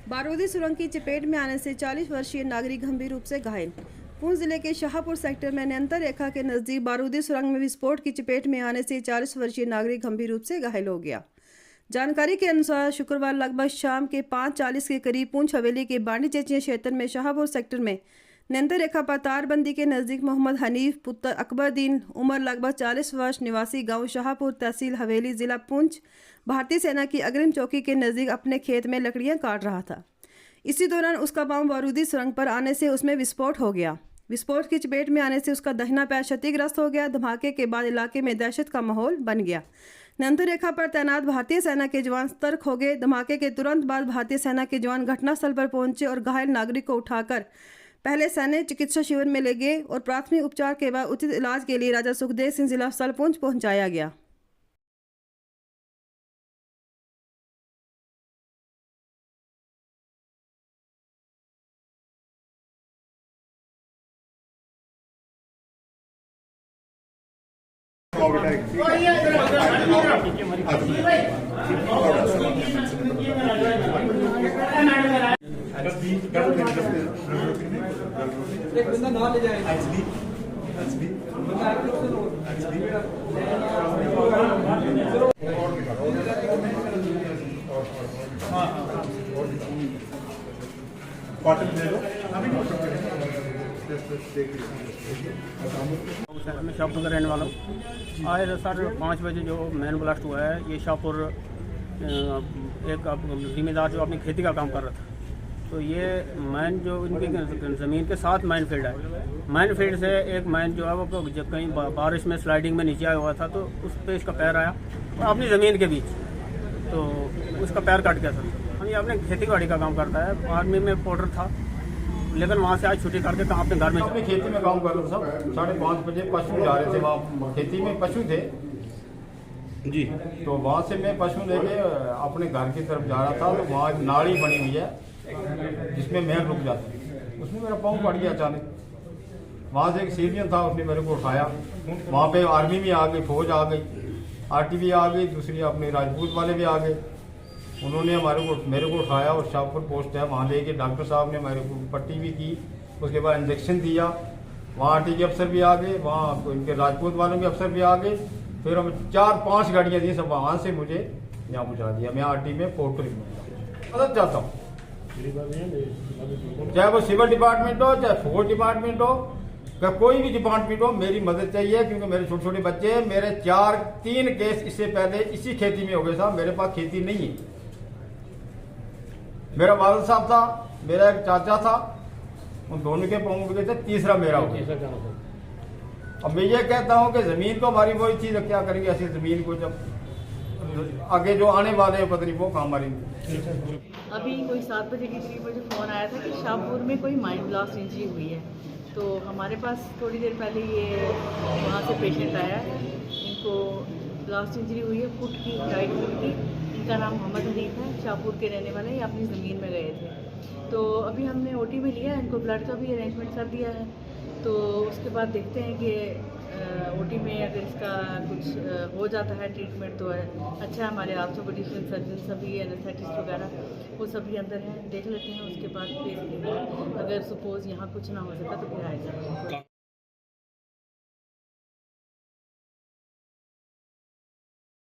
बारूदी सुरंग की चपेट में आने से 40 वर्षीय नागरिक गंभीर रूप से घायल। पुंछ जिले के शाहपुर सेक्टर में नियंत्रण रेखा के नजदीक बारूदी सुरंग में विस्फोट की चपेट में आने से 40 वर्षीय नागरिक गंभीर रूप से घायल हो गया। जानकारी के अनुसार शुक्रवार लगभग शाम के 5:40 के करीब पुंछ हवेली के बांडी चेचिया क्षेत्र में शाहपुर सेक्टर में नियंत्रण रेखा पर तारबंदी के नजदीक मोहम्मद हनीफ पुत्र अकबरदीन उम्र लगभग 40 वर्ष निवासी गांव शाहपुर तहसील हवेली जिला पुंछ भारतीय सेना की अग्रिम चौकी के नजदीक अपने खेत में लकड़ियां काट रहा था। इसी दौरान उसका पांव बारूदी सुरंग पर आने से उसमें विस्फोट हो गया। विस्फोट की चपेट में आने से उसका दाहिना पैर क्षतिग्रस्त हो गया। धमाके के बाद इलाके में दहशत का माहौल बन गया। नियंत्रण रेखा पर तैनात भारतीय सेना के जवान सतर्क हो गए। धमाके के तुरंत बाद भारतीय सेना के जवान घटनास्थल पर पहुंचे और घायल नागरिक को उठाकर पहले सैन्य चिकित्सा शिविर में ले गए और प्राथमिक उपचार के बाद उचित इलाज के लिए राजा सुखदेव सिंह जिला अस्पताल पुंछ पहुंचाया गया। एक बंदा ना ले जाए मैं शाहपुर का रहने वाला हूँ। आज सर 5 बजे जो मैन ब्लास्ट हुआ है, ये शाहपुर एक जिम्मेदार जो अपनी खेती का काम कर रहा था, तो ये मैन जो इनकी ज़मीन के साथ माइन फील्ड है। माइन फील्ड से एक मैन जो है वो जब कहीं बारिश में स्लाइडिंग में नीचे आया हुआ था, तो उस पर इसका पैर आया और अपनी ज़मीन के बीच, तो उसका पैर कट गया सर। हम ये अपने खेती बाड़ी का काम करता है, आर्मी में पोर्टर था, लेकिन वहाँ से आज छुट्टी करके तो अपने घर में अपनी खेती में काम कर रहा था। 5:30 बजे पशु जा रहे थे, वहाँ खेती में पशु थे जी। तो वहाँ से मैं पशु लेके अपने घर की तरफ जा रहा था, तो वहाँ एक नाली बनी हुई है जिसमें मैं रुक जाता, उसमें मेरा पाँव पड़ गया अचानक। वहाँ से एक सीनियर था, उसने मेरे को उठाया। वहाँ पे आर्मी भी आ गई, फौज आ गई, आरटीबी आ गई, दूसरी अपने राजपूत वाले भी आ गए। उन्होंने मेरे को उठाया और शाहपुर पोस्ट है वहाँ लेके डॉक्टर साहब ने मेरे को पट्टी भी की, उसके बाद इंजेक्शन दिया। वहाँ आरटी के अफसर भी आ गए, वहाँ इनके राजपूत वालों के अफसर भी आ गए। फिर हम 4-5 गाड़ियाँ दी, सब वहाँ से मुझे यहाँ पहुँचा दिया। मैं आरटी में पोर्टल मदद चाहता हूँ, चाहे वो सिविल डिपार्टमेंट हो, चाहे फौज डिपार्टमेंट हो, क्या कोई भी डिपार्टमेंट हो, मेरी मदद चाहिए। क्योंकि मेरे छोटे छोटे बच्चे हैं। मेरे 3 केस इससे पहले इसी खेती में हो गए साहब। मेरे पास खेती नहीं है। मेरा वालिद साहब था, मेरा एक चाचा था, उन दोनों के पाँव गए थे, तीसरा मेरा हो गया। अब मैं ये कहता हूँ कि जमीन तो हमारी वही चीज, क्या करेंगे ऐसी जमीन को, जब आगे जो आने वाले हैं पत्नी वो काम मारेंगे। अभी कोई 7 बजे के करीब मुझे फ़ोन आया था कि शाहपुर में कोई माइन ब्लास्ट इंजरी हुई है। तो हमारे पास थोड़ी देर पहले ये वहाँ से पेशेंट आया है, इनको ब्लास्ट इंजरी हुई है, फुट की, राइट फुट की। इनका नाम मोहम्मद हनीफ है, शाहपुर के रहने वाले, ये अपनी ज़मीन में गए थे। तो अभी हमने ओटी में लिया, इनको ब्लड का भी अरेंजमेंट कर दिया है। तो उसके बाद देखते हैं कि ओटी में अगर इसका कुछ हो जाता है ट्रीटमेंट तो अच्छा। हमारे ऑर्थोपेडिशियन सर्जन सभी, एनेस्थेटिस्ट वगैरह वो सभी अंदर हैं, देख लेते हैं। उसके बाद फिर अगर सपोज़ यहाँ कुछ ना हो सका तो फिर आएगा।